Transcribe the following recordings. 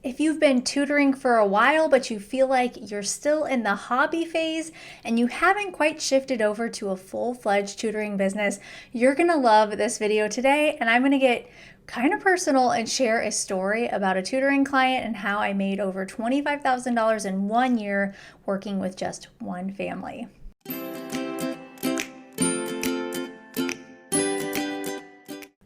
If you've been tutoring for a while, but you feel like you're still in the hobby phase and you haven't quite shifted over to a full-fledged tutoring business, you're gonna love this video today. And I'm gonna get kind of personal and share a story about a tutoring client and how I made over $25,000 in 1 year working with just one family.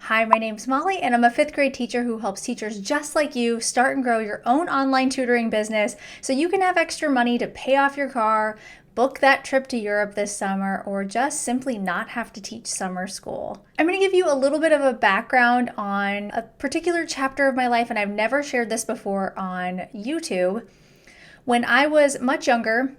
Hi, my name's Molly, and I'm a 5th grade teacher who helps teachers just like you start and grow your own online tutoring business so you can have extra money to pay off your car, book that trip to Europe this summer, or just simply not have to teach summer school. I'm going to give you a little bit of a background on a particular chapter of my life, and I've never shared this before on YouTube. When I was much younger,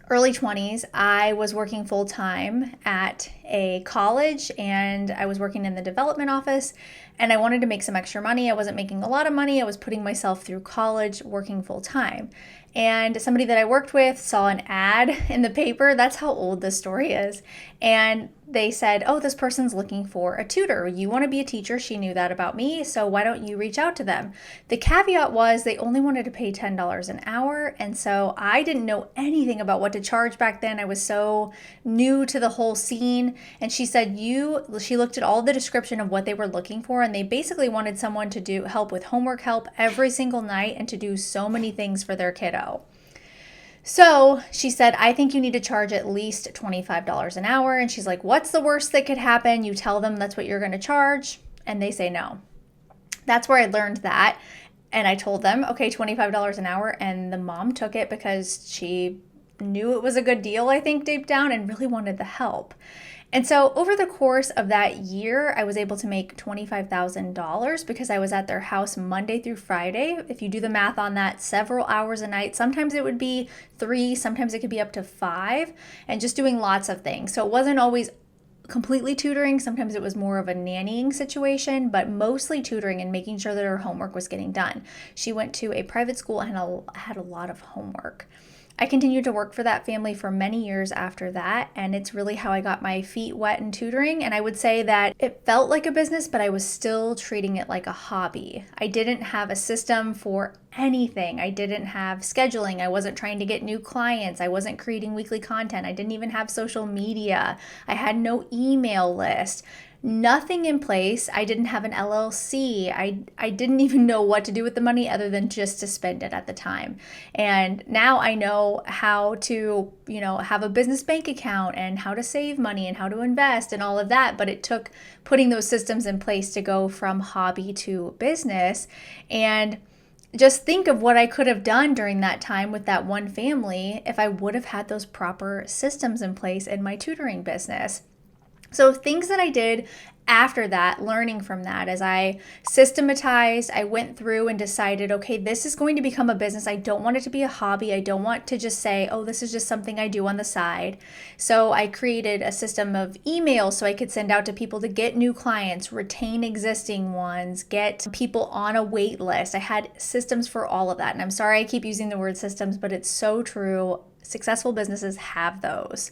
early 20s, I was working full-time at a college and I was working in the development office, and I wanted to make some extra money. I wasn't making a lot of money. I was putting myself through college working full-time. And somebody that I worked with saw an ad in the paper. That's how old this story is. And they said, oh, this person's looking for a tutor. You want to be a teacher? She knew that about me, so why don't you reach out to them? The caveat was they only wanted to pay $10 an hour, and so I didn't know anything about what to charge back then. I was so new to the whole scene, and she said she looked at all the description of what they were looking for, and they basically wanted someone to do help with homework help every single night and to do so many things for their kiddo. So she said, I think you need to charge at least $25 an hour. And she's like, what's the worst that could happen? You tell them that's what you're going to charge, and they say no. That's where I learned that. And I told them, okay, $25 an hour. And the mom took it because she knew it was a good deal, I think, deep down, and really wanted the help. And so over the course of that year, I was able to make $25,000 because I was at their house Monday through Friday. If you do the math on that, several hours a night. Sometimes it would be 3, sometimes it could be up to 5, and just doing lots of things. So it wasn't always completely tutoring. Sometimes it was more of a nannying situation, but mostly tutoring and making sure that her homework was getting done. She went to a private school and had a lot of homework. I continued to work for that family for many years after that, and it's really how I got my feet wet in tutoring. And I would say that it felt like a business, but I was still treating it like a hobby. I didn't have a system for anything. I didn't have scheduling. I wasn't trying to get new clients. I wasn't creating weekly content. I didn't even have social media. I had no email list. Nothing in place. I didn't have an LLC. I didn't even know what to do with the money other than just to spend it at the time. And now I know how to, have a business bank account and how to save money and how to invest and all of that. But it took putting those systems in place to go from hobby to business. And just think of what I could have done during that time with that one family if I would have had those proper systems in place in my tutoring business. So things that I did after that, learning from that, as I systematized, I went through and decided, okay, this is going to become a business. I don't want it to be a hobby. I don't want to just say, oh, this is just something I do on the side. So I created a system of emails so I could send out to people to get new clients, retain existing ones, get people on a wait list. I had systems for all of that. And I'm sorry I keep using the word systems, but it's so true. Successful businesses have those.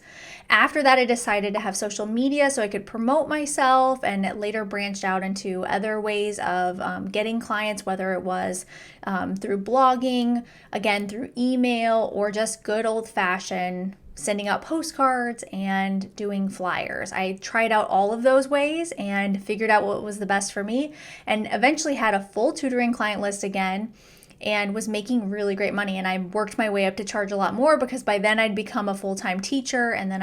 After that, I decided to have social media so I could promote myself, and it later branched out into other ways of getting clients, whether it was through blogging, again, through email, or just good old-fashioned sending out postcards and doing flyers. I tried out all of those ways and figured out what was the best for me, and eventually had a full tutoring client list again, and was making really great money. And I worked my way up to charge a lot more because by then I'd become a full-time teacher, and then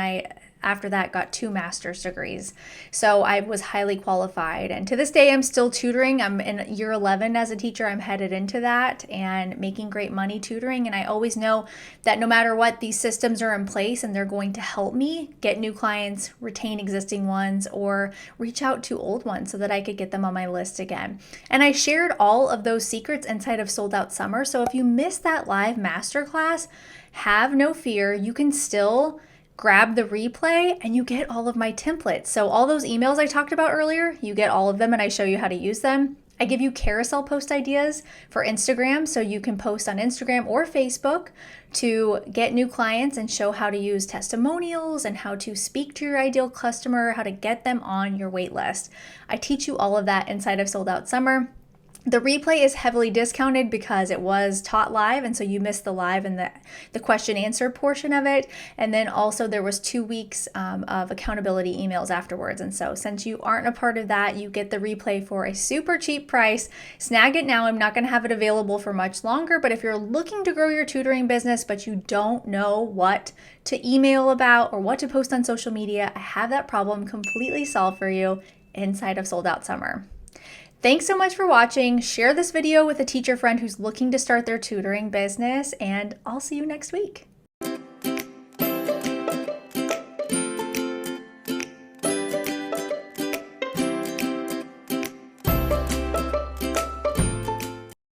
after that got 2 master's degrees. So I was highly qualified. And to this day, I'm still tutoring. I'm in year 11 as a teacher. I'm headed into that and making great money tutoring. And I always know that no matter what, these systems are in place and they're going to help me get new clients, retain existing ones, or reach out to old ones so that I could get them on my list again. And I shared all of those secrets inside of Sold Out Summer. So if you missed that live masterclass, have no fear. You can still grab the replay and you get all of my templates. So all those emails I talked about earlier, you get all of them and I show you how to use them. I give you carousel post ideas for Instagram, so you can post on Instagram or Facebook to get new clients and show how to use testimonials and how to speak to your ideal customer, how to get them on your wait list. I teach you all of that inside of Sold Out Summer. The replay is heavily discounted because it was taught live, and so you missed the live and the question answer portion of it. And then also there was 2 weeks of accountability emails afterwards. And so since you aren't a part of that, you get the replay for a super cheap price. Snag it now. I'm not going to have it available for much longer, but if you're looking to grow your tutoring business, but you don't know what to email about or what to post on social media, I have that problem completely solved for you inside of Sold Out Summer. Thanks so much for watching. Share this video with a teacher friend who's looking to start their tutoring business, and I'll see you next week.